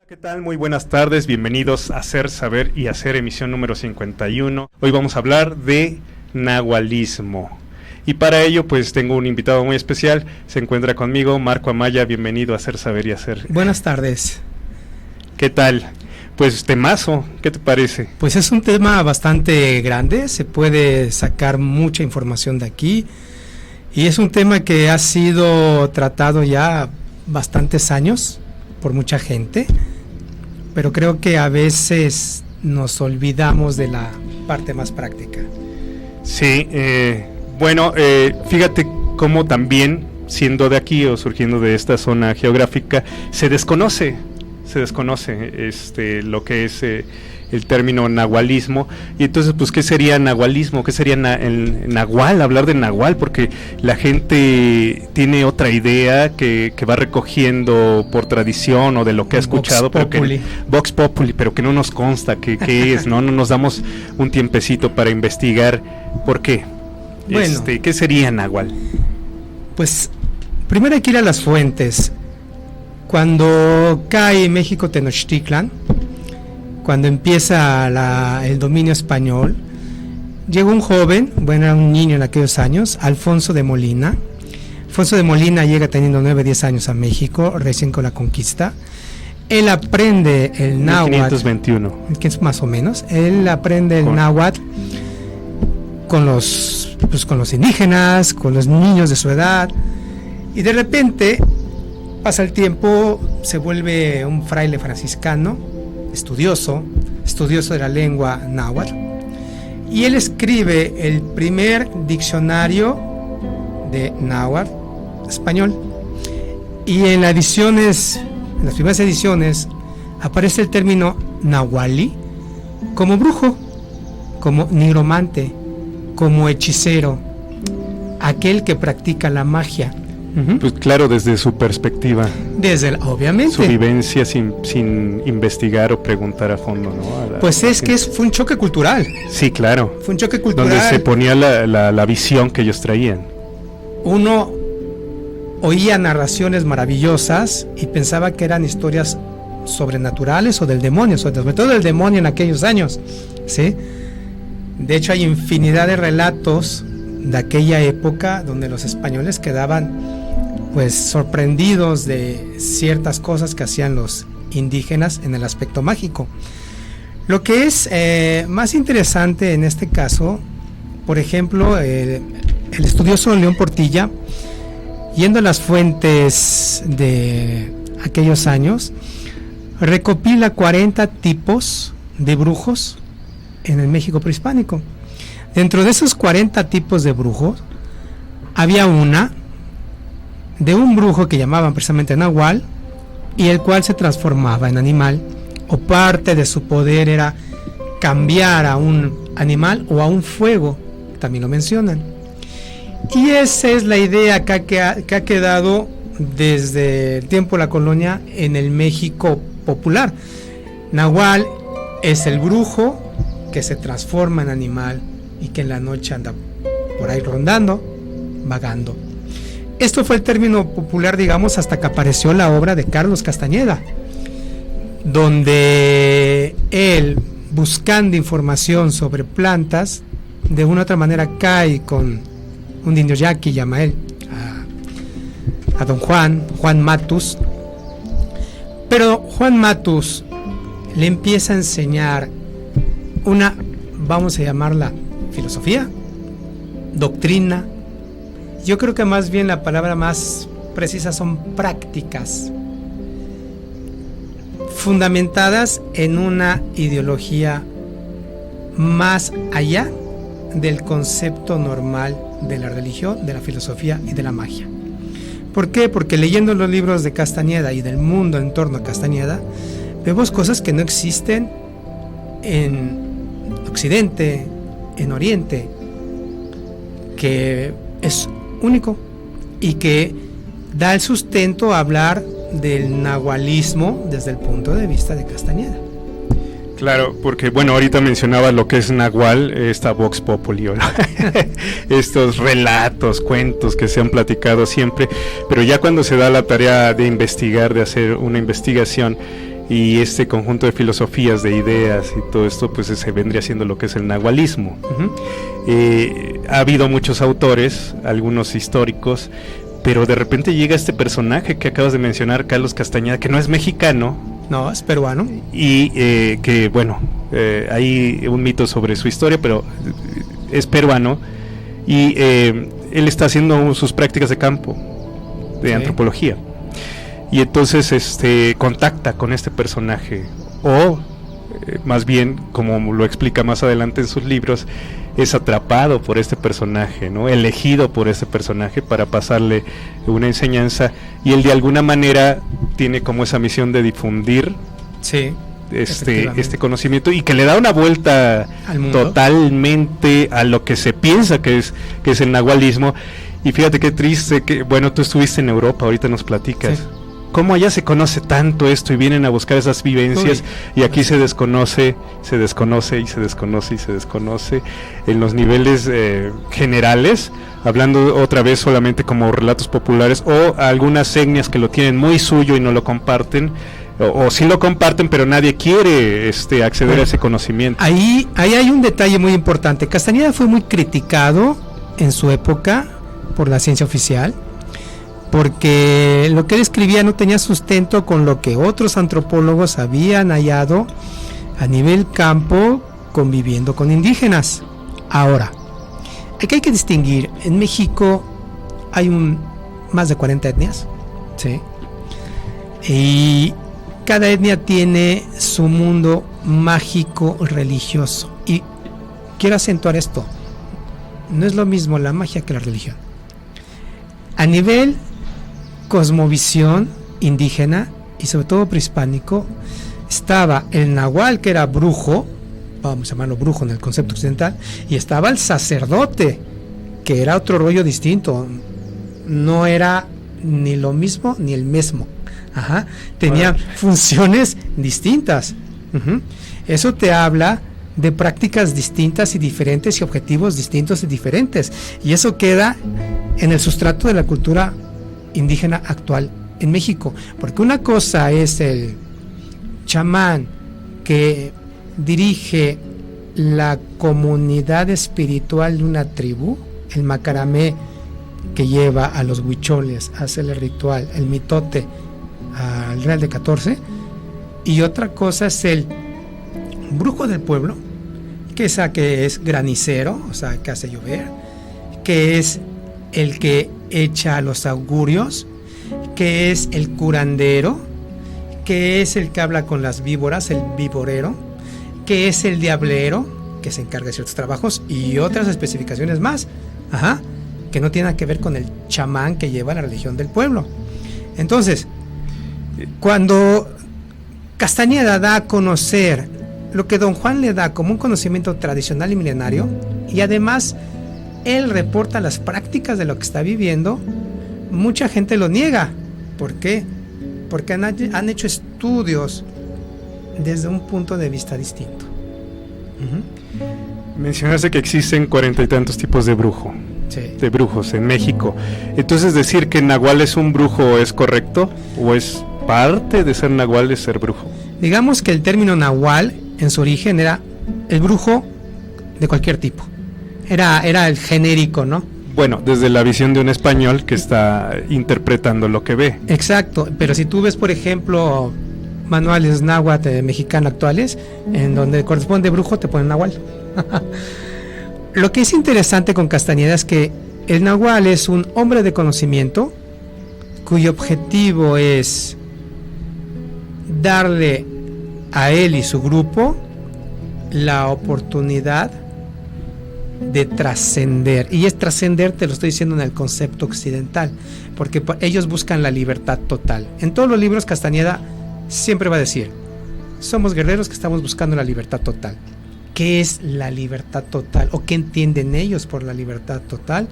¿Qué tal? Muy buenas tardes, bienvenidos a Hacer, Saber y Hacer, emisión número 51. Hoy vamos a hablar de nahualismo. Y para ello, pues tengo un invitado muy especial. Se encuentra conmigo Marco Amaya, bienvenido a Hacer, Saber y Hacer. Buenas tardes. ¿Qué tal? Pues temazo, ¿qué te parece? Pues es un tema bastante grande, se puede sacar mucha información de aquí. Y es un tema que ha sido tratado ya bastantes años por mucha gente, pero creo que a veces nos olvidamos de la parte más práctica. Sí, fíjate cómo también, siendo de aquí o surgiendo de esta zona geográfica, se desconoce lo que es el término nahualismo. Y entonces, pues, ¿qué sería nahualismo? ¿Qué sería el nahual? Hablar de nahual, porque la gente tiene otra idea que va recogiendo por tradición o de lo que ha escuchado, Vox Populi, pero que no nos consta qué es, ¿no? No nos damos un tiempecito para investigar por qué. Bueno, ¿qué sería nahual? Pues primero hay que ir a las fuentes. Cuando cae México Tenochtitlan, cuando empieza el dominio español, llegó un joven, era un niño en aquellos años, Alfonso de Molina. Alfonso de Molina llega teniendo 9-10 años a México, recién con la conquista. Él aprende el náhuatl. 1521. Más o menos. Él aprende el náhuatl con los indígenas, con los niños de su edad. Y de repente pasa el tiempo, se vuelve un fraile franciscano, estudioso de la lengua náhuatl, y él escribe el primer diccionario de náhuatl español. Y en las primeras ediciones, aparece el término nahuali como brujo, como nigromante, como hechicero, aquel que practica la magia. Pues claro, desde su perspectiva. Obviamente. Su vivencia sin investigar o preguntar a fondo, ¿no? Fue un choque cultural. Sí, claro. Fue un choque cultural. Donde se ponía la visión que ellos traían. Uno oía narraciones maravillosas y pensaba que eran historias sobrenaturales o del demonio, sobre todo del demonio en aquellos años, ¿sí? De hecho, hay infinidad de relatos de aquella época donde los españoles quedaban sorprendidos de ciertas cosas que hacían los indígenas en el aspecto mágico. Lo que es más interesante en este caso, por ejemplo, el estudioso León Portilla, yendo a las fuentes de aquellos años, recopila 40 tipos de brujos en el México prehispánico. Dentro de esos 40 tipos de brujos, había una de un brujo que llamaban precisamente nahual, y el cual se transformaba en animal, o parte de su poder era cambiar a un animal o a un fuego, también lo mencionan. Y esa es la idea que ha quedado desde el tiempo de la colonia en el México popular. Nahual es el brujo que se transforma en animal y que en la noche anda por ahí rondando, vagando. Esto fue el término popular, digamos, hasta que apareció la obra de Carlos Castañeda, donde él, buscando información sobre plantas, de una u otra manera cae con un indio yaqui, llama él, a don Juan Matus. Pero Juan Matus le empieza a enseñar vamos a llamarla filosofía, doctrina. Yo creo que más bien la palabra más precisa son prácticas, fundamentadas en una ideología más allá del concepto normal de la religión, de la filosofía y de la magia. ¿Por qué? Porque leyendo los libros de Castañeda y del mundo en torno a Castañeda, vemos cosas que no existen en Occidente, en Oriente, que es único y que da el sustento a hablar del nahualismo desde el punto de vista de Castañeda. Claro, porque ahorita mencionaba lo que es nahual, esta Vox Populi, estos relatos, cuentos que se han platicado siempre, pero ya cuando se da la tarea de investigar, de hacer una investigación, y este conjunto de filosofías, de ideas y todo esto, pues se vendría siendo lo que es el nahualismo. Ha habido muchos autores, algunos históricos, pero de repente llega este personaje que acabas de mencionar, Carlos Castañeda, que no es mexicano. No, es peruano. Y que, bueno, hay un mito sobre su historia, pero es peruano. Y él está haciendo sus prácticas de campo, de antropología. Y entonces contacta con este personaje, o más bien, como lo explica más adelante en sus libros, es atrapado por este personaje, ¿no? Elegido por este personaje para pasarle una enseñanza, y él de alguna manera tiene como esa misión de difundir este conocimiento, y que le da una vuelta totalmente a lo que se piensa que es el nahualismo. Y fíjate qué triste, que bueno, tú estuviste en Europa, ahorita nos platicas. Cómo allá se conoce tanto esto y vienen a buscar esas vivencias, y aquí se desconoce en los niveles generales, hablando otra vez solamente como relatos populares, o algunas etnias que lo tienen muy suyo y no lo comparten, o sí lo comparten, pero nadie quiere acceder a ese conocimiento. Ahí hay un detalle muy importante. Castañeda fue muy criticado en su época por la ciencia oficial, porque lo que él escribía no tenía sustento con lo que otros antropólogos habían hallado a nivel campo conviviendo con indígenas. Ahora, aquí hay que distinguir, en México hay más de 40 etnias, ¿sí? Y cada etnia tiene su mundo mágico religioso, y quiero acentuar esto, no es lo mismo la magia que la religión. A nivel cosmovisión indígena y sobre todo prehispánico, estaba el nahual, que era brujo, vamos a llamarlo brujo en el concepto occidental, y estaba el sacerdote, que era otro rollo distinto, no era ni lo mismo ni el mismo. Tenía funciones distintas. Eso te habla de prácticas distintas y diferentes, y objetivos distintos y diferentes, y eso queda en el sustrato de la cultura indígena actual en México, porque una cosa es el chamán que dirige la comunidad espiritual de una tribu, el macaramé que lleva a los huicholes a hacer el ritual, el mitote al Real de 14, y otra cosa es el brujo del pueblo, que es granicero, o sea, que hace llover, que es el que echa los augurios, que es el curandero, que es el que habla con las víboras, el víborero, que es el diablero, que se encarga de ciertos trabajos, y otras especificaciones más, que no tienen que ver con el chamán que lleva la religión del pueblo. Entonces, cuando Castañeda da a conocer lo que Don Juan le da como un conocimiento tradicional y milenario, y además él reporta las prácticas de lo que está viviendo, mucha gente lo niega. ¿Por qué? Porque han hecho estudios desde un punto de vista distinto. Mencionaste que existen 40 y tantos tipos de brujos en México. Entonces, decir que nahual es un brujo, ¿es correcto? ¿O es parte de ser nahual es ser brujo? Digamos que el término nahual en su origen era el brujo de cualquier tipo. Era el genérico, ¿no? Bueno, desde la visión de un español que está interpretando lo que ve. Exacto, pero si tú ves, por ejemplo, manuales náhuatl mexicano actuales, en donde corresponde brujo, te ponen nahual. Lo que es interesante con Castañeda es que el nahual es un hombre de conocimiento cuyo objetivo es darle a él y su grupo la oportunidad de trascender, y es trascender, te lo estoy diciendo en el concepto occidental, porque ellos buscan la libertad total. En todos los libros Castañeda siempre va a decir: somos guerreros que estamos buscando la libertad total. ¿Qué es la libertad total? ¿O qué entienden ellos por la libertad total?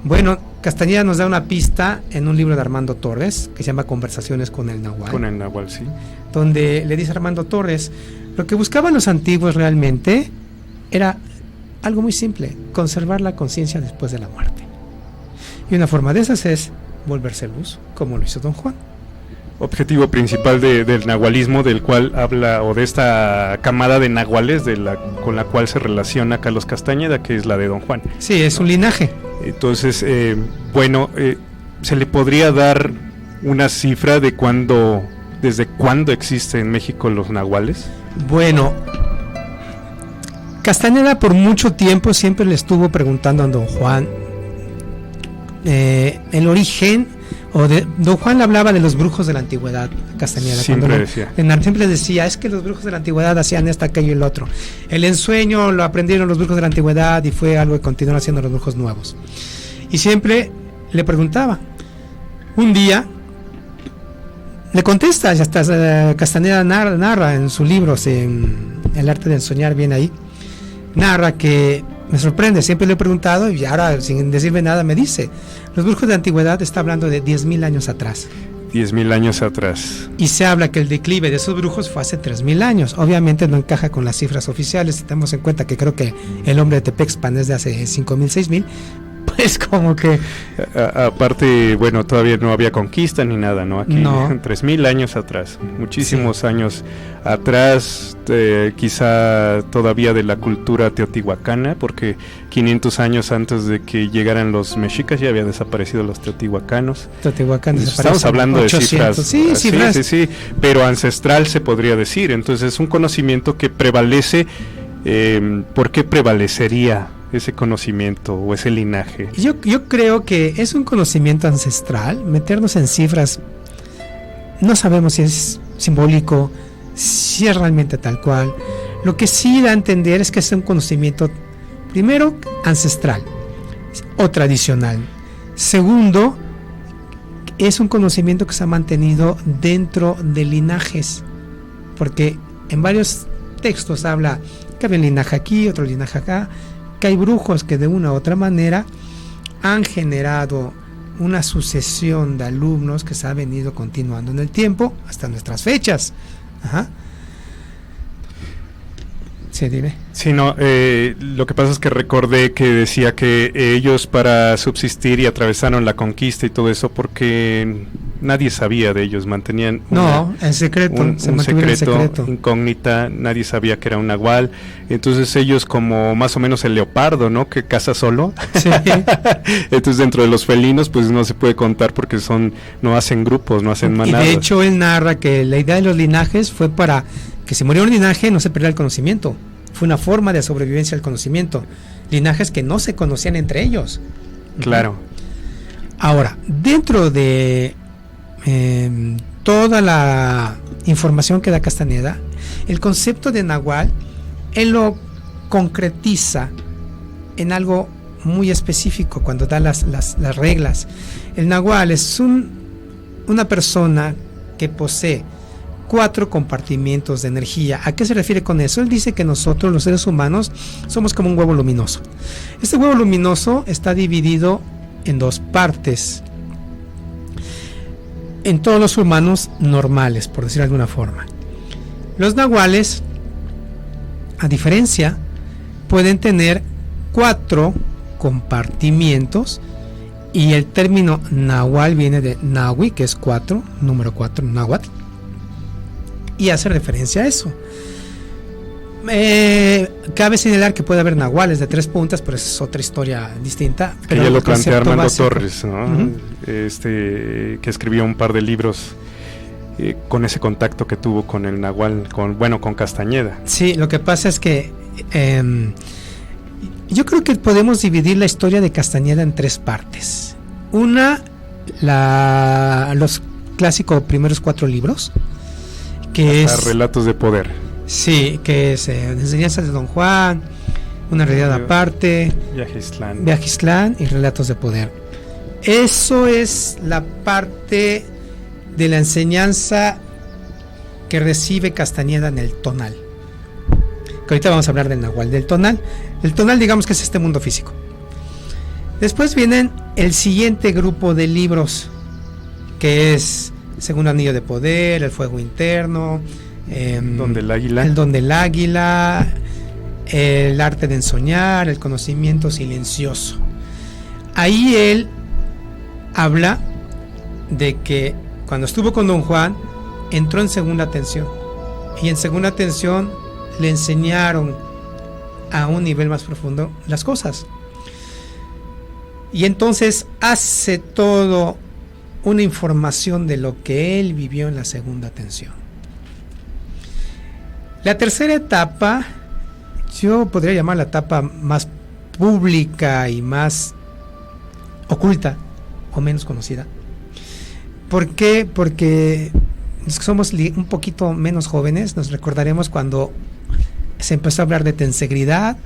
Bueno, Castañeda nos da una pista en un libro de Armando Torres que se llama Conversaciones con el Nahual. Con el Nahual, sí. Donde le dice a Armando Torres, lo que buscaban los antiguos realmente era algo muy simple: conservar la conciencia después de la muerte. Y una forma de esas es volverse luz, como lo hizo Don Juan. objetivo principal del nahualismo, del cual habla, o de esta camada de nahuales con la cual se relaciona Carlos Castañeda, que es la de Don Juan. Sí, es un linaje. Entonces, ¿se le podría dar una cifra de desde cuándo existen en México los nahuales? Bueno, Castañeda por mucho tiempo siempre le estuvo preguntando a Don Juan el origen. Don Juan le hablaba de los brujos de la antigüedad, Castañeda. Siempre decía. Siempre decía, es que los brujos de la antigüedad hacían esto, aquello y lo otro. El ensueño lo aprendieron los brujos de la antigüedad y fue algo que continuaron haciendo los brujos nuevos. Y siempre le preguntaba. Un día le contesta, ya está, Castañeda narra en su libro, El arte de soñar, bien ahí, narra que me sorprende, siempre le he preguntado y ahora sin decirme nada me dice, los brujos de la antigüedad está hablando de 10.000 años atrás. 10.000 años atrás. Y se habla que el declive de esos brujos fue hace 3.000 años. Obviamente no encaja con las cifras oficiales, si tenemos en cuenta que creo que el hombre de Tepexpan es de hace 5.000, 6.000, pues como que... Aparte, bueno, todavía no había conquista ni nada, ¿no? Aquí, no. 3.000 años atrás, muchísimos años atrás, quizá todavía de la cultura teotihuacana, porque 500 años antes de que llegaran los mexicas ya habían desaparecido los teotihuacanos. Estamos hablando 800. De cifras. Cifras. Sí, pero ancestral se podría decir. Entonces es un conocimiento que prevalece. ¿Por qué prevalecería ese conocimiento o ese linaje? Yo creo que es un conocimiento ancestral. Meternos en cifras, no sabemos si es simbólico, si es realmente tal cual. Lo que sí da a entender es que es un conocimiento, primero, ancestral o tradicional. Segundo, es un conocimiento que se ha mantenido dentro de linajes, porque en varios textos habla que había un linaje aquí, otro linaje acá, que hay brujos que de una u otra manera han generado una sucesión de alumnos que se ha venido continuando en el tiempo hasta nuestras fechas. Ajá. Sí, dime. Sí, no, lo que pasa es que recordé que decía que ellos para subsistir y atravesaron la conquista y todo eso porque nadie sabía de ellos, mantenían el secreto, un secreto, incógnita, nadie sabía que era un nahual, entonces ellos como más o menos el leopardo, ¿no? Que caza solo. Sí. Entonces dentro de los felinos pues no se puede contar porque no hacen grupos, no hacen manadas. Y de hecho él narra que la idea de los linajes fue para que si moría un linaje no se perdiera el conocimiento. Fue una forma de sobrevivencia al conocimiento. Linajes que no se conocían entre ellos. Claro. Ahora, dentro de toda la información que da Castañeda, el concepto de nahual, él lo concretiza en algo muy específico cuando da las reglas. El nahual es una persona que posee 4 compartimientos de energía. ¿A qué se refiere con eso? Él dice que nosotros, los seres humanos, somos como un huevo luminoso. Este huevo luminoso está dividido en 2 partes. En todos los humanos normales, por decir de alguna forma. Los nahuales, a diferencia, pueden tener 4 compartimientos, y el término nahual viene de nahui, que es 4, número 4, náhuatl, y hace referencia a eso. Cabe señalar que puede haber nahuales de 3 puntas, pero esa es otra historia distinta. Pero ya lo plantea Armando básico. Torres, ¿no? Uh-huh. Que escribió un par de libros con ese contacto que tuvo con el nahual, con Castañeda. Sí, lo que pasa es que yo creo que podemos dividir la historia de Castañeda en 3 partes. Una, los clásicos primeros 4 libros, que es Relatos de Poder. Sí, que es Enseñanzas de Don Juan, Una realidad aparte, Viaje Islán y Relatos de Poder. Eso es la parte de la enseñanza que recibe Castañeda en el tonal. Que ahorita vamos a hablar del nahual, del tonal. El tonal, digamos que es este mundo físico. Después vienen el siguiente grupo de libros, que es Segundo Anillo de Poder, El Fuego Interno, Don del Águila. El Don del Águila, El Arte de Ensoñar, El Conocimiento Silencioso. Ahí él habla de que cuando estuvo con Don Juan, entró en segunda tensión. Y en segunda tensión le enseñaron a un nivel más profundo las cosas. Y entonces hace todo una información de lo que él vivió en la segunda tensión. La tercera etapa, yo podría llamar la etapa más pública y más oculta o menos conocida. ¿Por qué? Porque los que somos un poquito menos jóvenes nos recordaremos cuando se empezó a hablar de tensegridad,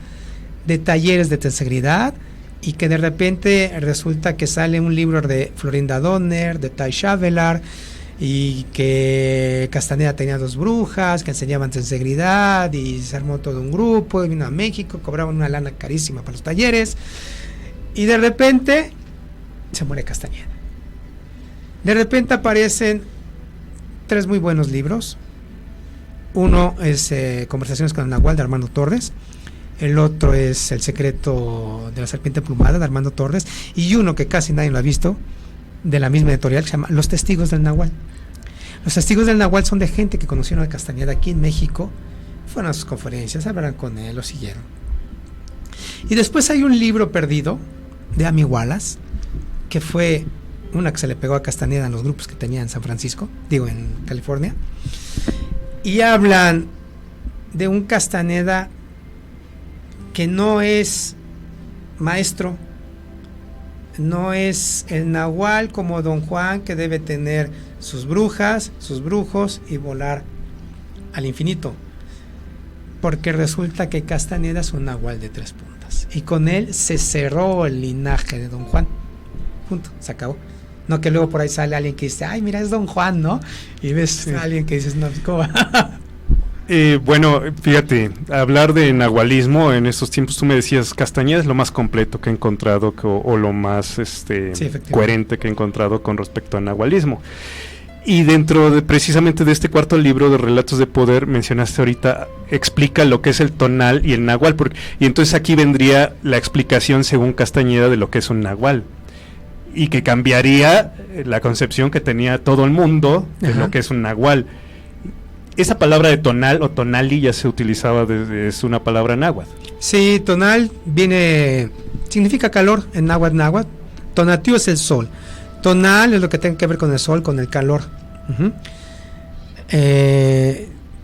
de talleres de tensegridad, y que de repente resulta que sale un libro de Florinda Donner, de Ty Schavelar, y que Castaneda tenía 2 brujas que enseñaban tensegridad, y se armó todo un grupo, y vino a México, cobraban una lana carísima para los talleres, y de repente se muere Castañeda. De repente aparecen 3 muy buenos libros. Uno es Conversaciones con el Nahual, de Armando Torres. El otro es El secreto de la serpiente plumada, de Armando Torres. Y uno que casi nadie lo ha visto, de la misma editorial, que se llama Los testigos del Nahual. Los testigos del Nahual son de gente que conocieron a Castañeda aquí en México, fueron a sus conferencias, hablaron con él, lo siguieron. Y después hay un libro perdido de Amy Wallace, que fue una que se le pegó a Castañeda en los grupos que tenía en San Francisco, en California, y hablan de un Castañeda que no es maestro, no es el Nahual como Don Juan, que debe tener sus brujas, sus brujos y volar al infinito, porque resulta que Castañeda es un Nahual de 3 puntas, y con él se cerró el linaje de Don Juan. Punto, se acabó. No que luego por ahí sale alguien que dice, ay, mira, es Don Juan, ¿no? Y ves a alguien que dices, no, ¿cómo va? Bueno, fíjate, hablar de nahualismo en estos tiempos, tú me decías, Castañeda es lo más completo que he encontrado, o lo más coherente que he encontrado con respecto al nahualismo. Y dentro de precisamente de este cuarto libro de Relatos de Poder, mencionaste ahorita, explica lo que es el tonal y el nahual, y entonces aquí vendría la explicación según Castañeda de lo que es un nahual, y que cambiaría la concepción que tenía todo el mundo de lo que es un nahual. Esa palabra de tonal o tonali ya se utilizaba es una palabra náhuatl. Sí, tonal significa calor en náhuatl. Tonatiuh es el sol. Tonal es lo que tiene que ver con el sol, con el calor.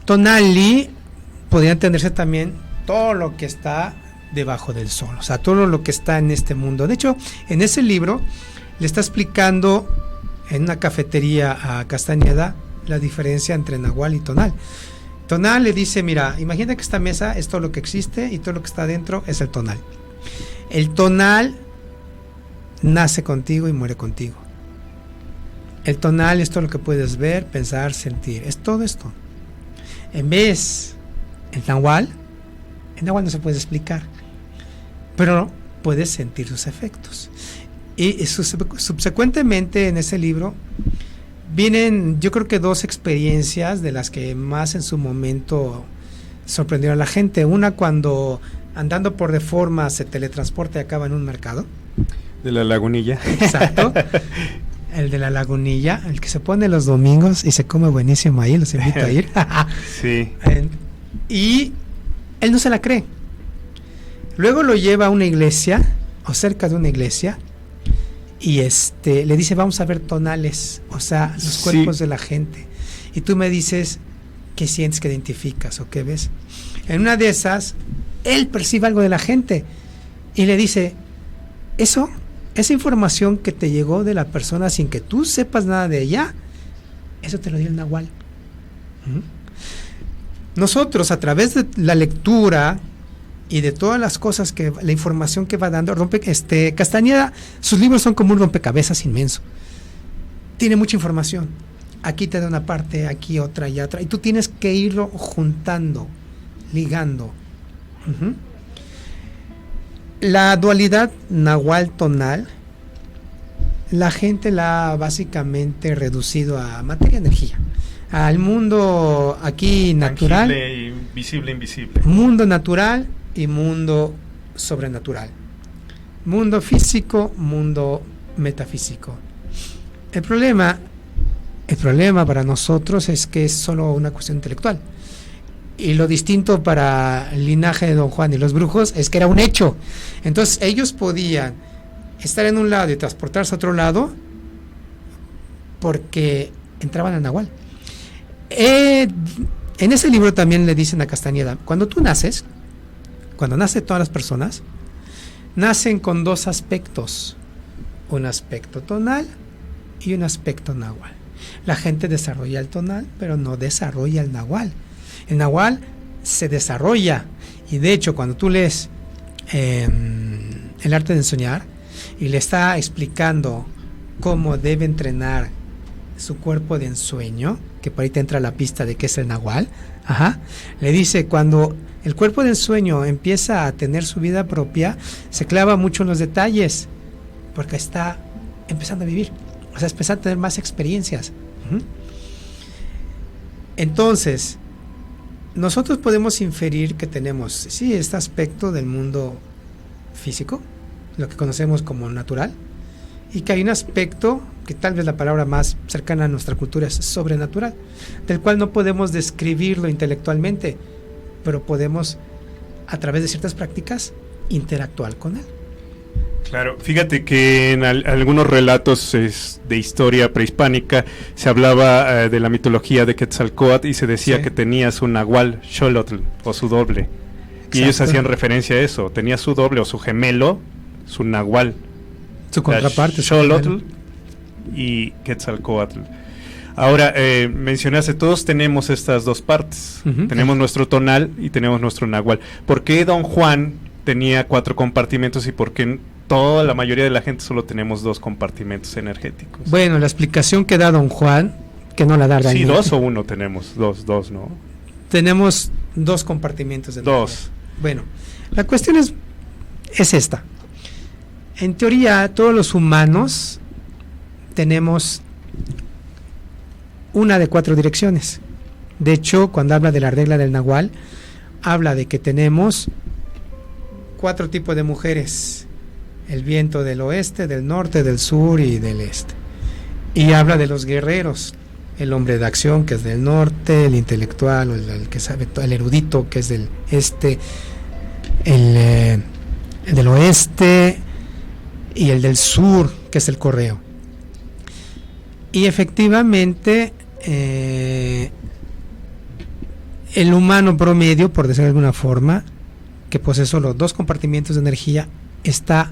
Tonali podría entenderse también todo lo que está debajo del sol, o sea, todo lo que está en este mundo. De hecho, en ese libro le está explicando en una cafetería a Castañeda la diferencia entre nahual y tonal. Tonal le dice, mira, imagina que esta mesa es todo lo que existe y todo lo que está dentro es el tonal. El tonal nace contigo y muere contigo. El tonal es todo lo que puedes ver, pensar, sentir, es todo esto. En vez, el nahual no se puede explicar, pero puedes sentir sus efectos. Y subsecuentemente en ese libro vienen, yo creo que 2 experiencias de las que más en su momento sorprendieron a la gente. Una, cuando andando por Reforma se teletransporta y acaba en un mercado. De la Lagunilla. Exacto. El de la Lagunilla, el que se pone los domingos y se come buenísimo ahí, los invito a ir. Sí. Y él no se la cree. Luego lo lleva a una iglesia, o cerca de una iglesia, y le dice, vamos a ver tonales, o sea, los cuerpos de la gente. Y tú me dices qué sientes, qué identificas o qué ves. En una de esas, él percibe algo de la gente y le dice, esa información que te llegó de la persona sin que tú sepas nada de ella, eso te lo dio el nahual. Nosotros, a través de la lectura y de todas las cosas la información que va dando, Castañeda, sus libros son como un rompecabezas inmenso. Tiene mucha información. Aquí te da una parte, aquí otra y otra, y tú tienes que irlo juntando, ligando. La dualidad nahual-tonal, la gente la ha básicamente reducido a materia-energía, al mundo aquí natural, tangible, visible, invisible, mundo natural y mundo sobrenatural, mundo físico, mundo metafísico. El problema problema para nosotros es que es solo una cuestión intelectual. Y lo distinto para el linaje de Don Juan y los brujos es que era un hecho. Entonces ellos podían estar en un lado y transportarse a otro lado porque entraban al Nahual. En ese libro también le dicen a Castañeda, cuando nacen todas las personas, nacen con dos aspectos, un aspecto tonal y un aspecto nahual. La gente desarrolla el tonal, pero no desarrolla el nahual. El nahual se desarrolla, y de hecho cuando tú lees El arte de ensoñar y le está explicando cómo debe entrenar su cuerpo de ensueño, que por ahí te entra la pista de qué es el nahual, le dice, cuando el cuerpo de ensueño empieza a tener su vida propia, se clava mucho en los detalles, porque está empezando a vivir, o sea, empezando a tener más experiencias. Entonces, nosotros podemos inferir que tenemos, sí, este aspecto del mundo físico, lo que conocemos como natural, y que hay un aspecto que tal vez la palabra más cercana a nuestra cultura es sobrenatural, del cual no podemos describirlo intelectualmente, pero podemos, a través de ciertas prácticas, interactuar con él. Claro, fíjate que en algunos relatos de historia prehispánica se hablaba de la mitología de Quetzalcóatl y se decía que tenía su nahual, Xolotl, o su doble. Exacto. Y ellos hacían referencia a eso, tenía su doble o su gemelo, su nahual. Su contraparte. Xolotl y Quetzalcóatl. Ahora, mencionaste, todos tenemos estas dos partes. Tenemos nuestro tonal y tenemos nuestro nahual. ¿Por qué Don Juan tenía 4 compartimentos y por qué la mayoría de la gente solo tenemos 2 compartimentos energéticos? Bueno, la explicación que da Don Juan, que no la da Daniel. Sí, 2 o 1 tenemos, dos, ¿no? Tenemos 2 compartimentos de energía. 2. Bueno, la cuestión es esta. En teoría, todos los humanos tenemos una de 4 direcciones. De hecho, cuando habla de la regla del nahual, habla de que tenemos 4 tipos de mujeres: el viento del oeste, del norte, del sur y del este. Y habla de los guerreros: el hombre de acción, que es del norte; el intelectual, el que sabe, el erudito, que es del este; el del oeste, y el del sur, que es el correo. Y efectivamente, el humano promedio, por decirlo de alguna forma, que posee solo 2 compartimientos de energía, está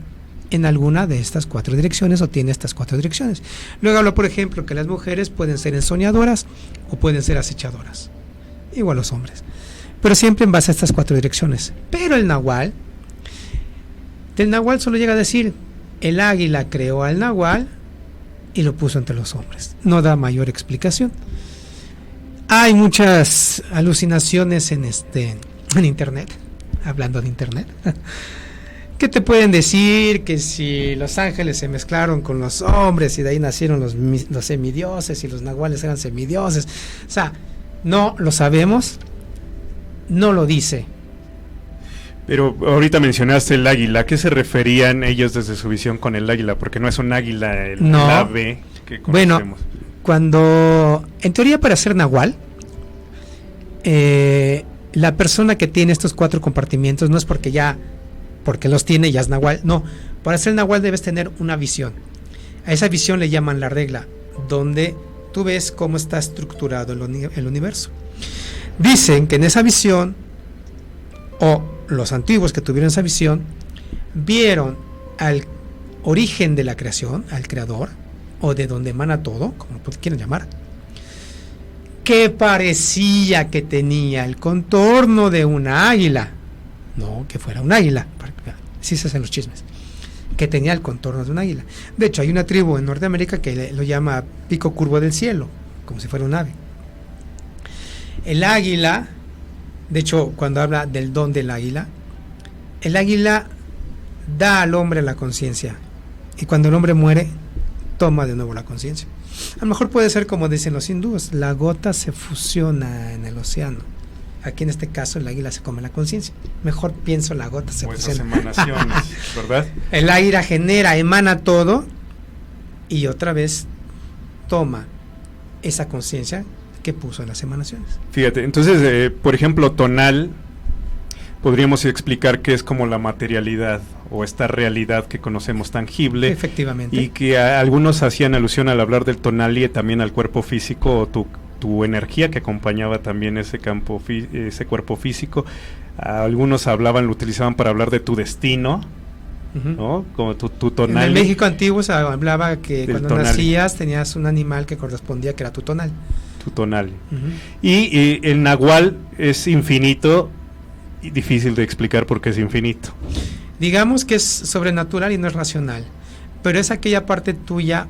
en alguna de estas 4 direcciones o tiene estas 4 direcciones. Luego hablo, por ejemplo, que las mujeres pueden ser ensoñadoras o pueden ser acechadoras, igual los hombres, pero siempre en base a estas 4 direcciones. Pero el nahual, del nahual solo llega a decir: el águila creó al nahual y lo puso entre los hombres. No da mayor explicación. Hay muchas alucinaciones en internet, hablando de internet, que te pueden decir que si los ángeles se mezclaron con los hombres y de ahí nacieron los semidioses y los nahuales eran semidioses. O sea, no lo sabemos, no lo dice. Pero ahorita mencionaste el águila. ¿A qué se referían ellos desde su visión con el águila? Porque no es un águila el ave que conocemos. Bueno, cuando, en teoría, para ser nahual, la persona que tiene estos 4 compartimientos no es porque los tiene ya es nahual. No, para ser nahual debes tener una visión. A esa visión le llaman la regla, donde tú ves cómo está estructurado el universo. Dicen que en esa visión, o los antiguos que tuvieron esa visión, vieron al origen de la creación, al creador, o de donde emana todo, como quieran llamar, que parecía que tenía el contorno de una águila, no que fuera un águila, así se hacen los chismes, que tenía el contorno de un águila. De hecho, hay una tribu en Norteamérica que lo llama pico curvo del cielo, como si fuera un ave. El águila, de hecho, cuando habla del don del águila, el águila da al hombre la conciencia, y cuando el hombre muere, toma de nuevo la conciencia. A lo mejor puede ser como dicen los hindúes: la gota se fusiona en el océano. Aquí en este caso el águila se come la conciencia. Mejor pienso, la gota se fusiona. Emanaciones, ¿verdad? El águila emana todo y otra vez toma esa conciencia que puso en las emanaciones. Fíjate, entonces, por ejemplo, tonal, podríamos explicar que es como la materialidad o esta realidad que conocemos tangible. Efectivamente. Y que algunos hacían alusión al hablar del tonal y también al cuerpo físico o tu energía que acompañaba también ese campo, ese cuerpo físico. Algunos lo utilizaban para hablar de tu destino, ¿no? Como tu tonal. En el México antiguo se hablaba que cuando tonal. nacías tenías un animal que correspondía, que era tu tonal. Tu tonal. Y el nahual es infinito y difícil de explicar porque es infinito. Digamos que es sobrenatural y no es racional, pero es aquella parte tuya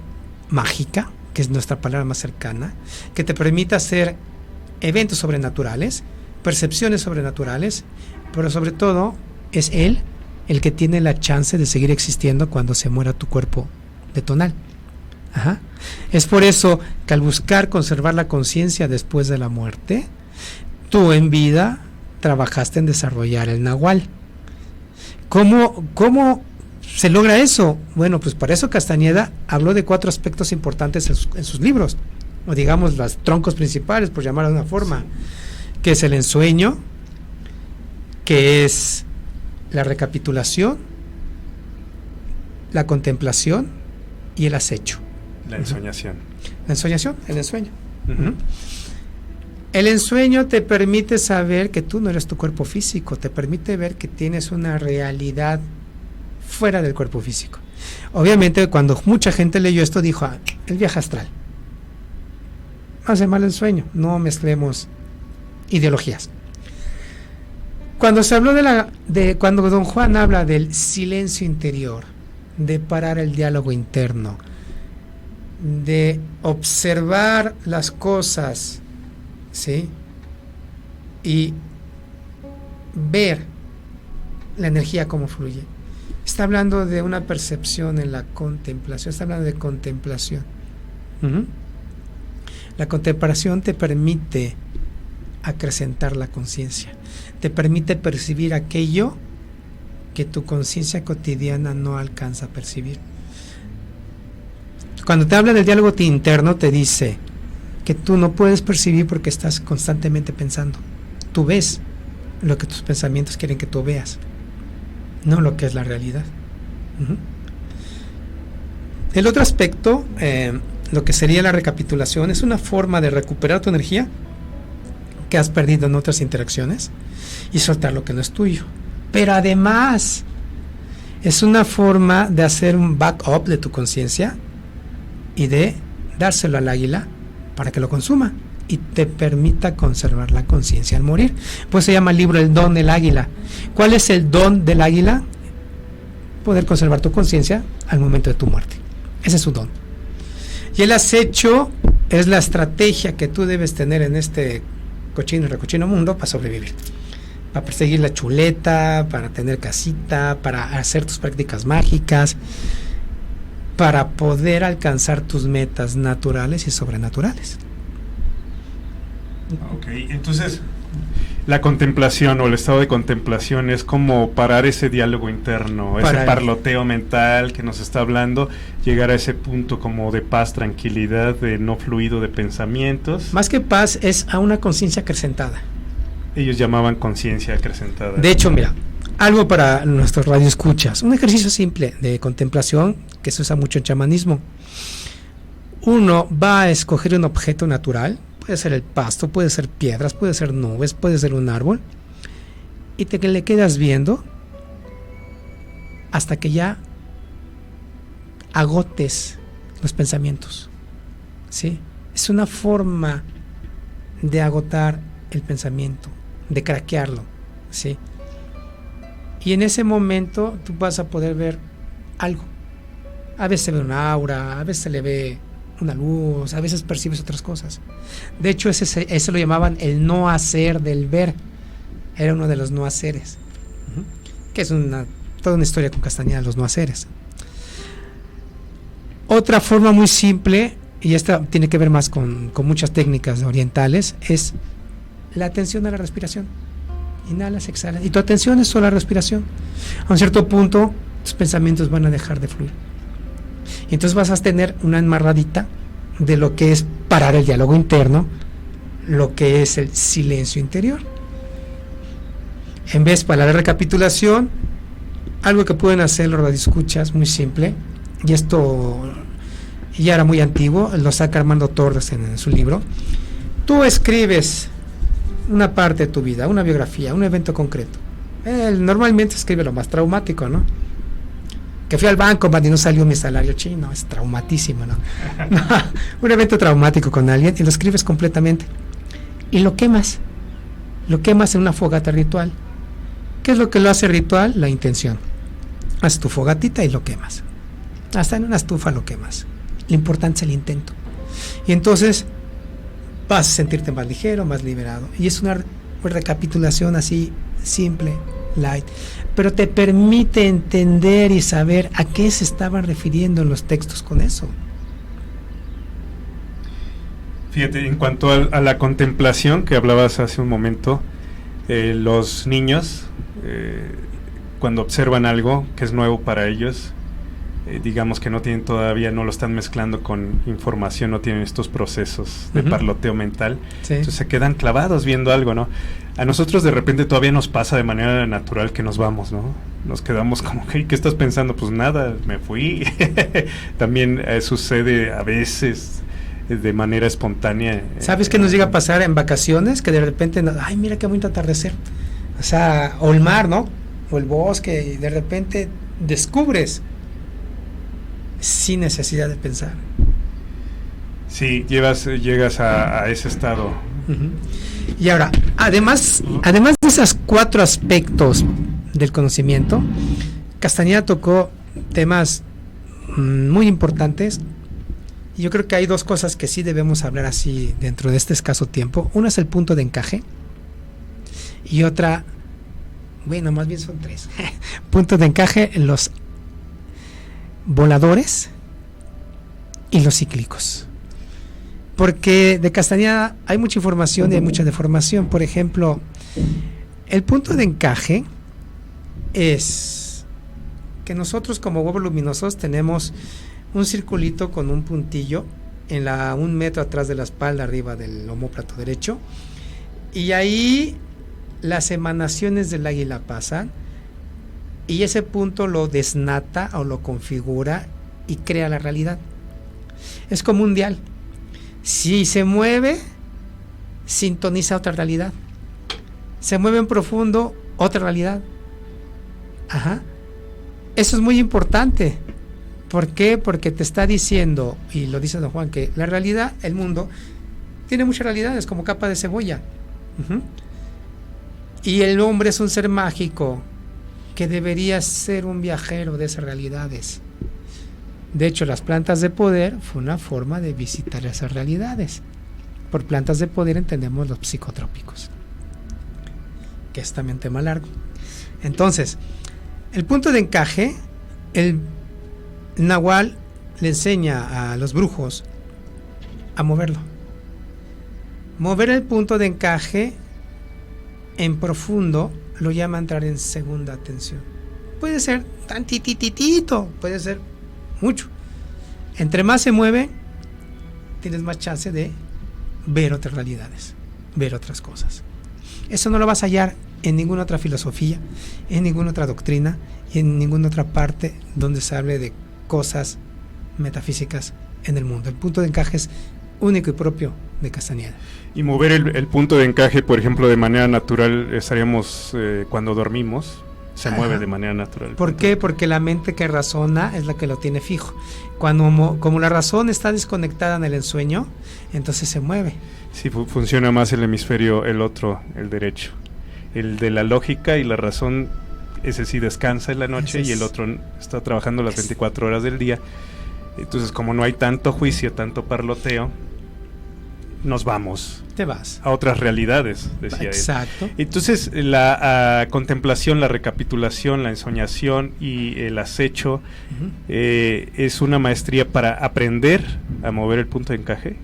mágica, que es nuestra palabra más cercana, que te permite hacer eventos sobrenaturales, percepciones sobrenaturales, pero sobre todo es él el que tiene la chance de seguir existiendo cuando se muera tu cuerpo de tonal. Ajá. Es por eso que al buscar conservar la conciencia después de la muerte, tú en vida trabajaste en desarrollar el nahual. ¿Cómo se logra eso? Bueno, pues para eso Castañeda habló de 4 aspectos importantes en sus libros, o digamos los troncos principales, por llamarlo de una forma, que es el ensueño, que es la recapitulación, la contemplación y el acecho. La ensoñación. La ensoñación, el ensueño. El ensueño te permite saber que tú no eres tu cuerpo físico, te permite ver que tienes una realidad fuera del cuerpo físico. Obviamente, cuando mucha gente leyó esto, dijo, el viaje astral. Hace mal el sueño, no mezclemos ideologías. Cuando se habló cuando don Juan habla del silencio interior, de parar el diálogo interno, de observar las cosas, ¿sí? Y ver la energía cómo fluye. Está hablando de una percepción en la contemplación, está hablando de contemplación. La contemplación te permite acrecentar la conciencia, te permite percibir aquello que tu conciencia cotidiana no alcanza a percibir. Cuando te habla del diálogo interno, te dice que tú no puedes percibir porque estás constantemente pensando. Tú ves lo que tus pensamientos quieren que tú veas, no lo que es la realidad. El otro aspecto, lo que sería la recapitulación, es una forma de recuperar tu energía que has perdido en otras interacciones y soltar lo que no es tuyo. Pero además es una forma de hacer un backup de tu conciencia y de dárselo al águila para que lo consuma y te permita conservar la conciencia al morir. Pues se llama el libro El don del águila. ¿Cuál es el don del águila? Poder conservar tu conciencia al momento de tu muerte. Ese es su don. Y el acecho es la estrategia que tú debes tener en este cochino y recochino mundo para sobrevivir, para perseguir la chuleta, para tener casita, para hacer tus prácticas mágicas, para poder alcanzar tus metas naturales y sobrenaturales. Ok, entonces la contemplación o el estado de contemplación es como parar ese diálogo interno, ese parloteo mental que nos está hablando, llegar a ese punto como de paz, tranquilidad, de no fluido de pensamientos. Más que paz, es a una conciencia acrecentada. Ellos llamaban conciencia acrecentada. De hecho, mira, algo para nuestros radioescuchas, un ejercicio simple de contemplación que se usa mucho en chamanismo. Uno va a escoger un objeto natural, puede ser el pasto, puede ser piedras, puede ser nubes, puede ser un árbol, y le quedas viendo hasta que ya agotes los pensamientos, ¿sí? Es una forma de agotar el pensamiento, de craquearlo, ¿sí? Y en ese momento tú vas a poder ver algo. A veces se ve una aura, a veces se le ve una luz, a veces percibes otras cosas. De hecho, ese lo llamaban el no hacer del ver. Era uno de los no haceres, que es toda una historia con Castañeda, los no haceres. Otra forma muy simple, y esta tiene que ver más con muchas técnicas orientales, es la atención a la respiración. Inhalas, exhalas, y tu atención es solo la respiración. A un cierto punto, tus pensamientos van a dejar de fluir. Y entonces vas a tener una enmarradita de lo que es parar el diálogo interno, lo que es el silencio interior. En vez para la recapitulación, algo que pueden hacer los radioescuchas, muy simple, y esto ya era muy antiguo, lo saca Armando Torres en su libro. Tú escribes una parte de tu vida, una biografía, un evento concreto. Él normalmente escribe lo más traumático, ¿no? Que fui al banco, y no salió mi salario chino, es traumatísimo, ¿no? No, un evento traumático con alguien y lo escribes completamente. Y lo quemas en una fogata ritual. ¿Qué es lo que lo hace ritual? La intención. Haz tu fogatita y lo quemas. Hasta en una estufa lo quemas. Lo importante es el intento. Y entonces vas a sentirte más ligero, más liberado. Y es una recapitulación así, simple, light. Pero te permite entender y saber a qué se estaban refiriendo en los textos con eso. Fíjate, en cuanto a la contemplación que hablabas hace un momento, los niños, cuando observan algo que es nuevo para ellos, digamos que no tienen todavía, no lo están mezclando con información, no tienen estos procesos de parloteo mental, Sí. entonces se quedan clavados viendo algo, ¿no? A nosotros de repente todavía nos pasa de manera natural que nos vamos, ¿no? Nos quedamos como, hey, ¿qué estás pensando? Pues nada, me fui. También sucede a veces de manera espontánea. ¿Sabes qué nos llega a pasar en vacaciones? Que de repente, ay, mira qué bonito atardecer. O sea, o el mar, ¿no? O el bosque, y de repente descubres sin necesidad de pensar. Sí, llegas a ese estado. Uh-huh. Y ahora, además de esos 4 aspectos del conocimiento, Castañeda tocó temas muy importantes. Y yo creo que hay 2 cosas que sí debemos hablar así dentro de este escaso tiempo. Una es el punto de encaje y otra, bueno, más bien son 3. Puntos de encaje, los voladores y los cíclicos. Porque de Castañeda hay mucha información y hay mucha deformación. Por ejemplo, el punto de encaje es que nosotros como huevos luminosos tenemos un circulito con un puntillo en 1 metro atrás de la espalda, arriba del omóplato derecho, y ahí las emanaciones del águila pasan y ese punto lo desnata o lo configura y crea la realidad. Es como un dial. Si se mueve, sintoniza otra realidad. Se mueve en profundo, otra realidad. Ajá. Eso es muy importante. ¿Por qué? Porque te está diciendo, y lo dice don Juan, que la realidad, el mundo, tiene muchas realidades, como capa de cebolla. Uh-huh. Y el hombre es un ser mágico que debería ser un viajero de esas realidades. De hecho, las plantas de poder fue una forma de visitar esas realidades. Por plantas de poder entendemos los psicotrópicos, que es también tema largo. Entonces, el punto de encaje, el Nahual le enseña a los brujos a moverlo. Mover el punto de encaje en profundo lo llama entrar en segunda atención. Puede ser tantititito, puede ser mucho. Entre más se mueve, tienes más chance de ver otras realidades, ver otras cosas. Eso no lo vas a hallar en ninguna otra filosofía, en ninguna otra doctrina y en ninguna otra parte donde se hable de cosas metafísicas en el mundo. El punto de encaje es único y propio de Castañeda. Y mover el punto de encaje, por ejemplo, de manera natural, estaríamos cuando dormimos, se mueve de manera natural. ¿Por qué? Porque la mente que razona es la que lo tiene fijo. Como la razón está desconectada en el ensueño, entonces se mueve. Sí, funciona más el hemisferio, el otro, el derecho. El de la lógica y la razón, ese sí descansa en la noche y el otro está trabajando las 24 horas del día. Entonces, como no hay tanto juicio, tanto parloteo, nos vamos. Te vas a otras realidades, decía Exacto. él. Entonces, la contemplación, la recapitulación, la ensoñación y el acecho es una maestría para aprender a mover el punto de encaje.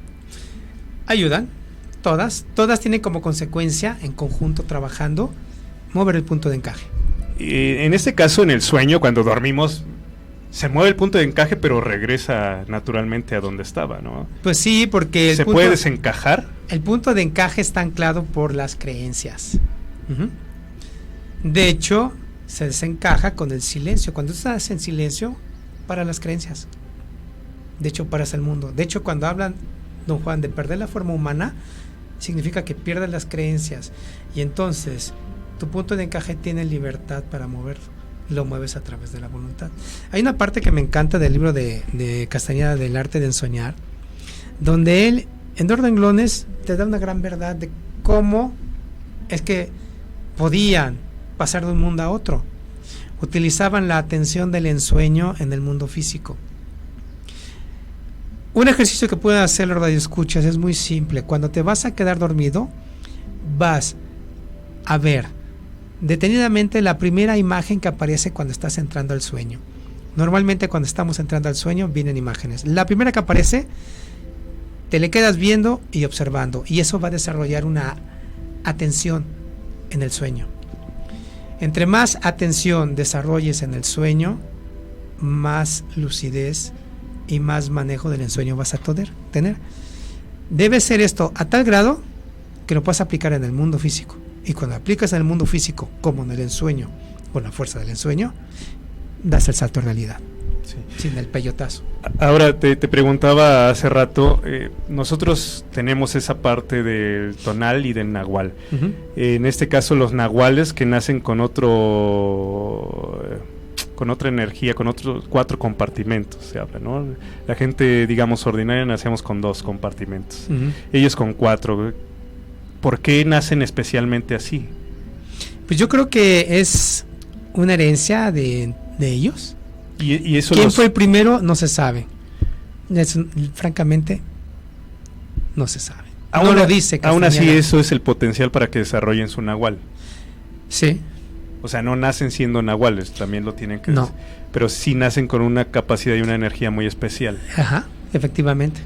Ayudan, todas tienen como consecuencia, en conjunto trabajando, mover el punto de encaje. En este caso, en el sueño, cuando dormimos, Se mueve el punto de encaje, pero regresa naturalmente a donde estaba, ¿no? Pues sí, porque ¿Se puede desencajar? El punto de encaje está anclado por las creencias. Uh-huh. De hecho, se desencaja con el silencio. Cuando estás en silencio, para las creencias. De hecho, paras el mundo. De hecho, cuando hablan, don Juan, de perder la forma humana, significa que pierdes las creencias. Y entonces, tu punto de encaje tiene libertad para moverlo. Lo mueves a través de la voluntad. Hay una parte que me encanta del libro de Castañeda, del arte de ensoñar, donde él, en dos renglones, te da una gran verdad de cómo es que podían pasar de un mundo a otro. Utilizaban la atención del ensueño en el mundo físico. Un ejercicio que pueden hacer los radioescuchas es muy simple. Cuando te vas a quedar dormido, vas a ver detenidamente la primera imagen que aparece cuando estás entrando al sueño. Normalmente cuando estamos entrando al sueño vienen imágenes. La primera que aparece, te le quedas viendo y observando, y eso va a desarrollar una atención en el sueño. Entre más atención desarrolles en el sueño, más lucidez y más manejo del ensueño vas a tener. Debe ser esto a tal grado que lo puedas aplicar en el mundo físico. Y cuando aplicas en el mundo físico, como en el ensueño, con la fuerza del ensueño, das el salto a realidad, sí, sin el peyotazo. Ahora, te preguntaba hace rato, nosotros tenemos esa parte del tonal y del nahual. Uh-huh. En este caso, los nahuales que nacen con otra energía, con otros 4 compartimentos, se habla, ¿no? La gente, digamos, ordinaria, nacemos con 2 compartimentos. Uh-huh. Ellos con 4. ¿Por qué nacen especialmente así? Pues yo creo que es una herencia de ellos. ¿Y eso ¿Quién fue el primero? No se sabe. Francamente, no se sabe. No lo dice Castañeda. Aún así, eso es el potencial para que desarrollen su nahual. Sí. O sea, no nacen siendo nahuales, también lo tienen que no. decir. Pero sí nacen con una capacidad y una energía muy especial. Ajá, efectivamente.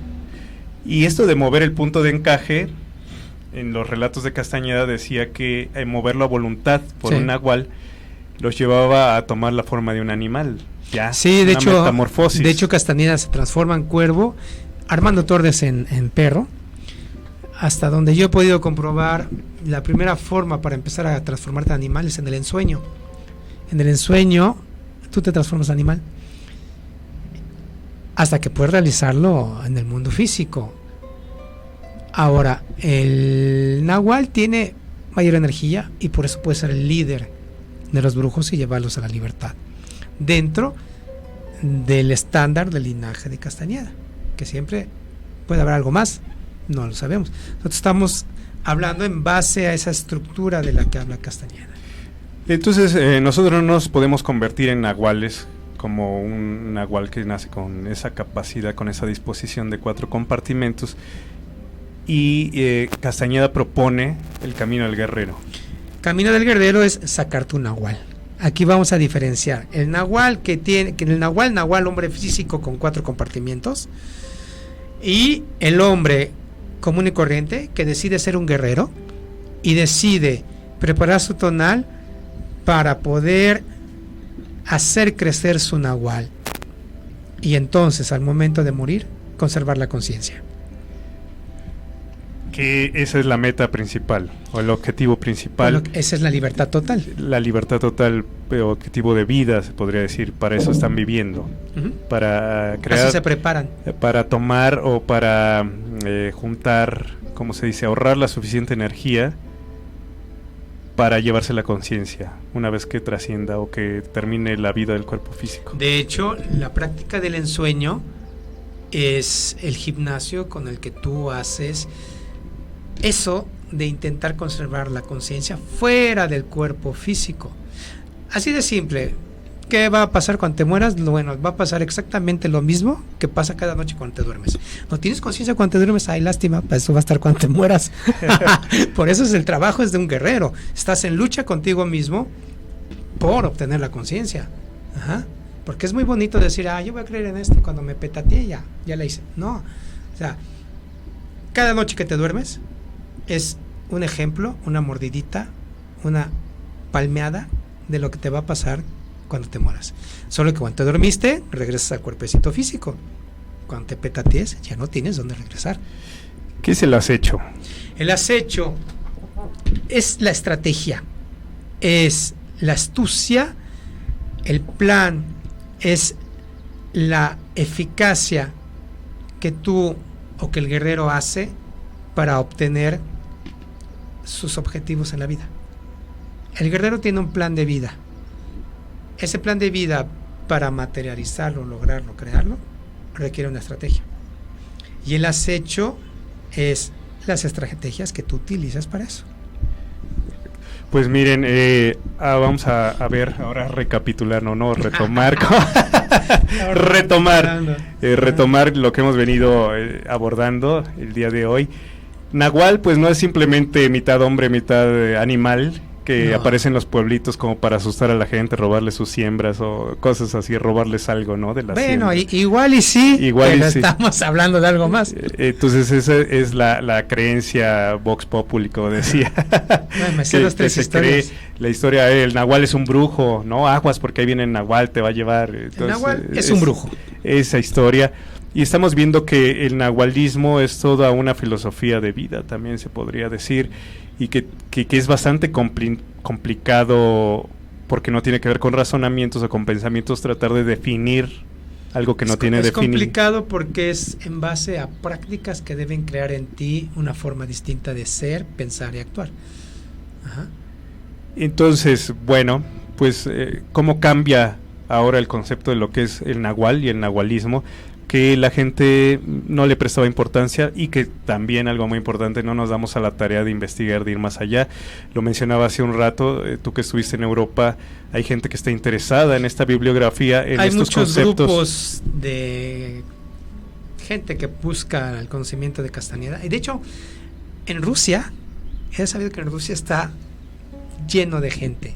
Y esto de mover el punto de encaje, en los relatos de Castañeda decía que moverlo a voluntad por un nahual los llevaba a tomar la forma de un animal. Ya, sí, de hecho, metamorfosis. De hecho, Castañeda se transforma en cuervo, Armando Torres en perro. Hasta donde yo he podido comprobar, la primera forma para empezar a transformarte en animal es en el ensueño. En el ensueño, tú te transformas en animal. Hasta que puedes realizarlo en el mundo físico. Ahora, el nahual tiene mayor energía y por eso puede ser el líder de los brujos y llevarlos a la libertad. Dentro del estándar del linaje de Castañeda, que siempre puede haber algo más. No lo sabemos. Nosotros estamos hablando en base a esa estructura de la que habla Castañeda. Entonces, nosotros no nos podemos convertir en nahuales como un nahual que nace con esa capacidad, con esa disposición de 4 compartimentos. Y Castañeda propone el camino del guerrero. Camino del guerrero es sacar tu nahual. Aquí vamos a diferenciar el nahual nahual, hombre físico con 4 compartimentos, y el hombre común y corriente que decide ser un guerrero y decide preparar su tonal para poder hacer crecer su nahual y entonces al momento de morir conservar la conciencia. Que esa es la meta principal o el objetivo principal. Esa es la libertad total. La libertad total, objetivo de vida, se podría decir. Para eso están viviendo. Uh-huh. Para crear. Así se preparan. Para tomar o para juntar, ¿cómo se dice? Ahorrar la suficiente energía para llevarse la conciencia una vez que trascienda o que termine la vida del cuerpo físico. De hecho, la práctica del ensueño es el gimnasio con el que tú haces eso de intentar conservar la conciencia fuera del cuerpo físico. Así de simple. ¿Qué va a pasar cuando te mueras? Bueno, va a pasar exactamente lo mismo que pasa cada noche cuando te duermes. No tienes conciencia cuando te duermes, ay, lástima, pues eso va a estar cuando te mueras. Por eso es el trabajo es de un guerrero. Estás en lucha contigo mismo por obtener la conciencia. Ajá. Porque es muy bonito decir, yo voy a creer en esto y cuando me petateé ya la hice. No. O sea, cada noche que te duermes es un ejemplo, una mordidita, una palmeada de lo que te va a pasar cuando te mueras. Solo que cuando te dormiste, regresas al cuerpecito físico. Cuando te petatees, ya no tienes dónde regresar. ¿Qué es el acecho? El acecho es la estrategia, es la astucia, el plan, es la eficacia que tú o que el guerrero hace para obtener sus objetivos en la vida. El guerrero tiene un plan de vida. Ese plan de vida, para materializarlo, lograrlo, crearlo, requiere una estrategia. Y el acecho es las estrategias que tú utilizas para eso. Pues miren, vamos a ver, ahora recapitular, no, retomar, retomar lo que hemos venido abordando el día de hoy. Nahual, pues no es simplemente mitad hombre, mitad animal, que aparece en los pueblitos como para asustar a la gente, robarles sus siembras o cosas así, robarles algo, ¿no? De la bueno, igual y sí, igual pero y sí. Estamos hablando de algo más. Entonces esa es la creencia Vox Populi, como decía. Bueno, me sé dos, tres historias. La historia, el Nahual es un brujo, ¿no? Aguas porque ahí viene el Nahual, te va a llevar. Entonces, el Nahual es un brujo. Esa historia. Y estamos viendo que el nahualismo es toda una filosofía de vida, también se podría decir, y que es bastante complicado porque no tiene que ver con razonamientos o con pensamientos, tratar de definir algo que no tiene definido. Es complicado porque es en base a prácticas que deben crear en ti una forma distinta de ser, pensar y actuar. Ajá. Entonces, bueno, pues ¿cómo cambia ahora el concepto de lo que es el nahual y el nahualismo? Que la gente no le prestaba importancia y que también algo muy importante, no nos damos a la tarea de investigar, de ir más allá. Lo mencionaba hace un rato, tú que estuviste en Europa, hay gente que está interesada en esta bibliografía, en hay estos muchos conceptos. Grupos de gente que busca el conocimiento de Castañeda. Y de hecho, en Rusia, he sabido que en Rusia está lleno de gente.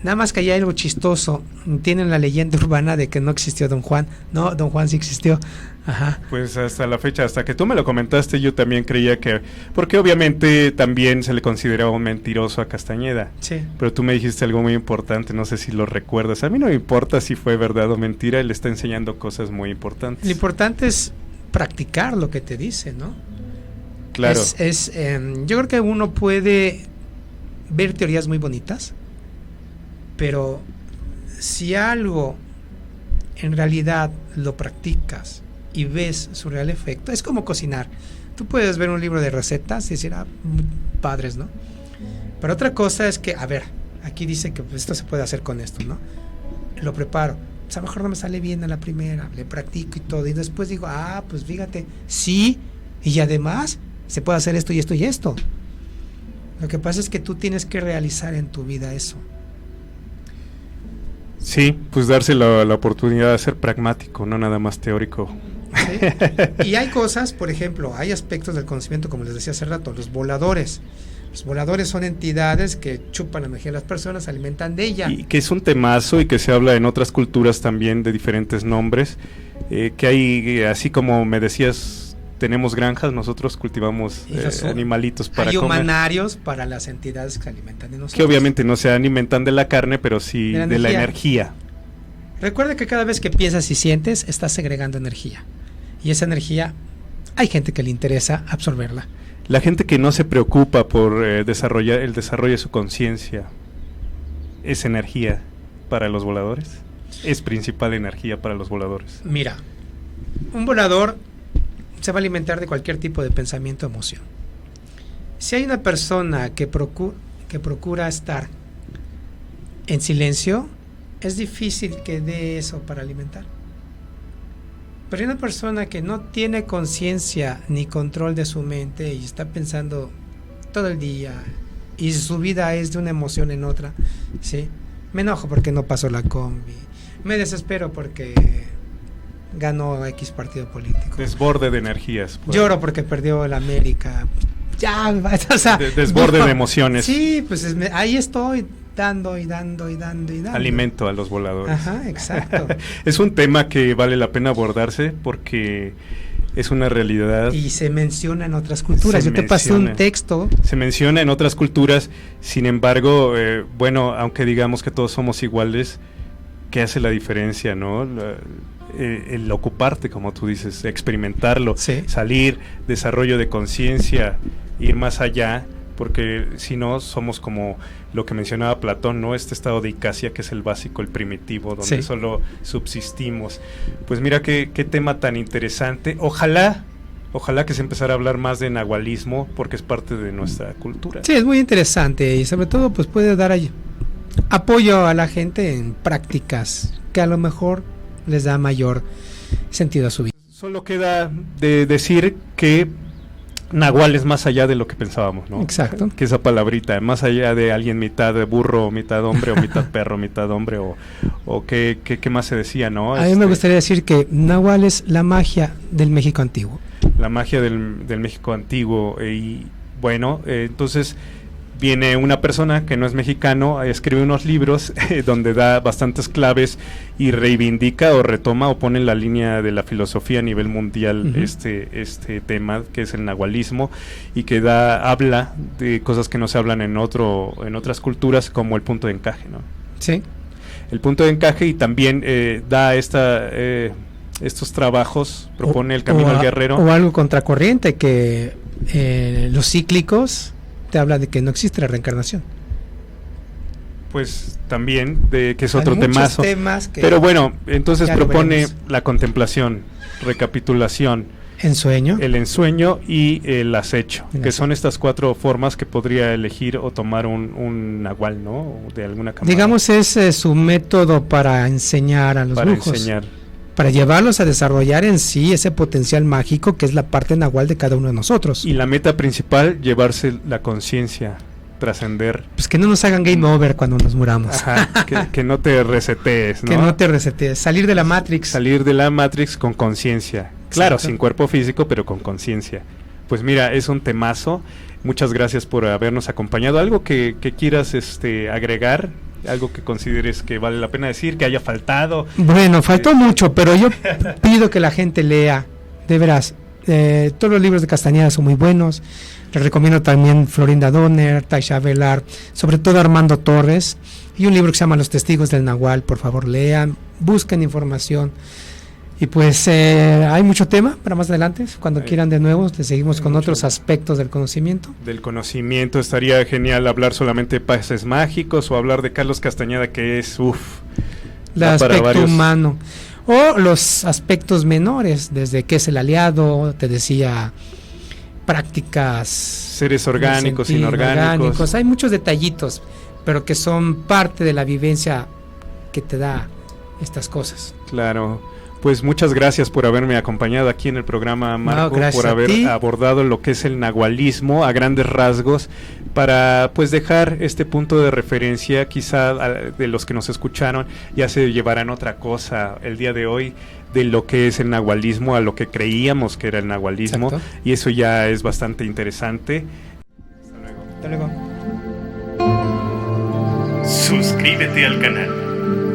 Nada más que hay algo chistoso. Tienen la leyenda urbana de que no existió Don Juan. No, Don Juan sí existió. Ajá. Pues hasta la fecha, hasta que tú me lo comentaste, yo también creía que... Porque obviamente también se le consideraba un mentiroso a Castañeda. Sí. Pero tú me dijiste algo muy importante, no sé si lo recuerdas. A mí no me importa si fue verdad o mentira, él está enseñando cosas muy importantes. Lo importante es practicar lo que te dice, ¿no? Claro. Yo creo que uno puede ver teorías muy bonitas, pero si algo en realidad lo practicas y ves su real efecto, es como cocinar. Tú puedes ver un libro de recetas y decir, muy padres, ¿no? Pero otra cosa es que, a ver, aquí dice que esto se puede hacer con esto, ¿no? Lo preparo. Pues a lo mejor no me sale bien a la primera, le practico y todo, y después digo, pues fíjate, sí, y además se puede hacer esto y esto y esto. Lo que pasa es que tú tienes que realizar en tu vida eso. Sí, pues darse la oportunidad de ser pragmático, no nada más teórico. ¿Sí? Y hay cosas, por ejemplo, hay aspectos del conocimiento, como les decía hace rato, los voladores. Los voladores son entidades que chupan la energía de las personas, se alimentan de ella. Y que es un temazo y que se habla en otras culturas también de diferentes nombres, que hay, así como me decías, tenemos granjas, nosotros cultivamos animalitos para hay comer. Hay humanarios para las entidades que se alimentan de nosotros. Que obviamente no se alimentan de la carne, pero sí de la energía. Recuerda que cada vez que piensas y sientes, estás segregando energía. Y esa energía, hay gente que le interesa absorberla. La gente que no se preocupa por desarrollar el desarrollo de su conciencia, ¿es energía para los voladores? ¿Es principal energía para los voladores? Mira, un volador se va a alimentar de cualquier tipo de pensamiento o emoción. Si hay una persona que procura estar en silencio, es difícil que dé eso para alimentar. Pero hay una persona que no tiene conciencia ni control de su mente y está pensando todo el día y su vida es de una emoción en otra, ¿sí? Me enojo porque no pasó la combi, me desespero porque ganó X partido político. Desborde de energías. Pues. Lloro porque perdió el América. Ya, o sea, desborde de emociones. Sí, pues ahí estoy dando. Alimento a los voladores. Ajá, exacto. Es un tema que vale la pena abordarse porque es una realidad. Y se menciona en otras culturas. Yo te pasé un texto. Se menciona en otras culturas, sin embargo, bueno, aunque digamos que todos somos iguales, ¿qué hace la diferencia, no? El ocuparte, como tú dices, experimentarlo, sí. Salir, desarrollo de conciencia, ir más allá, porque si no somos como lo que mencionaba Platón, ¿no? Este estado de icacia que es el básico, el primitivo, donde sí. solo subsistimos. Pues mira qué tema tan interesante. Ojalá que se empezara a hablar más de nahualismo, porque es parte de nuestra cultura. Sí, es muy interesante y sobre todo pues puede dar apoyo a la gente en prácticas que a lo mejor les da mayor sentido a su vida. Solo queda de decir que nahual es más allá de lo que pensábamos, ¿no? Exacto. Que esa palabrita, más allá de alguien mitad de burro, mitad hombre, o mitad perro, mitad hombre, o qué más se decía, ¿no? A mí me gustaría decir que nahual es la magia del México antiguo. La magia del México antiguo. Y bueno, entonces viene una persona que no es mexicano, escribe unos libros donde da bastantes claves y reivindica o retoma o pone en la línea de la filosofía a nivel mundial este tema que es el nahualismo, y que habla de cosas que no se hablan en otras culturas, como el punto de encaje, ¿no? Sí. El punto de encaje, y también da estos trabajos, propone el camino al guerrero. O algo contracorriente, que los cíclicos te habla de que no existe la reencarnación. Pues también, que es otro temazo. Que pero bueno, entonces propone la contemplación, recapitulación, el ensueño y el acecho, que son estas 4 formas que podría elegir o tomar un nahual, ¿no? De alguna camada. Digamos, es su método para enseñar a los brujos. Para llevarlos a desarrollar en sí ese potencial mágico que es la parte nahual de cada uno de nosotros. Y la meta principal, llevarse la conciencia, trascender. Pues que no nos hagan game over cuando nos muramos. Ajá, que no te resetees, ¿no? Que no te resetees, salir de la Matrix. Salir de la Matrix con conciencia. Claro, sin cuerpo físico, pero con conciencia. Pues mira, es un temazo. Muchas gracias por habernos acompañado. ¿Algo que quieras agregar? ¿Algo que consideres que vale la pena decir, que haya faltado? Bueno, faltó mucho, pero yo pido que la gente lea, de veras, todos los libros de Castañeda son muy buenos. Les recomiendo también Florinda Donner, Taisha Velar, sobre todo Armando Torres, y un libro que se llama Los Testigos del Nahual. Por favor, lean, busquen información. Y pues hay mucho tema para más adelante. Cuando quieran de nuevo, seguimos con otros aspectos del conocimiento. Del conocimiento, estaría genial hablar solamente de pases mágicos, o hablar de Carlos Castañeda, que es, el aspecto humano. O los aspectos menores, desde qué es el aliado, te decía, prácticas. Seres orgánicos, inorgánicos. Hay muchos detallitos, pero que son parte de la vivencia que te da estas cosas. Claro. Pues muchas gracias por haberme acompañado aquí en el programa, Marco, por haber abordado lo que es el nahualismo a grandes rasgos, para pues dejar este punto de referencia. Quizá de los que nos escucharon ya se llevarán otra cosa el día de hoy de lo que es el nahualismo, a lo que creíamos que era el nahualismo. Exacto. Y eso ya es bastante interesante. Hasta luego. Suscríbete al canal.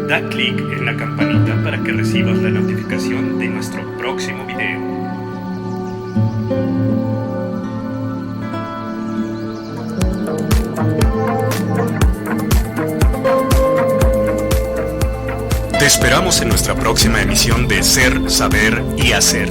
Da clic en la campanita para que recibas la notificación de nuestro próximo video. Te esperamos en nuestra próxima emisión de Ser, Saber y Hacer.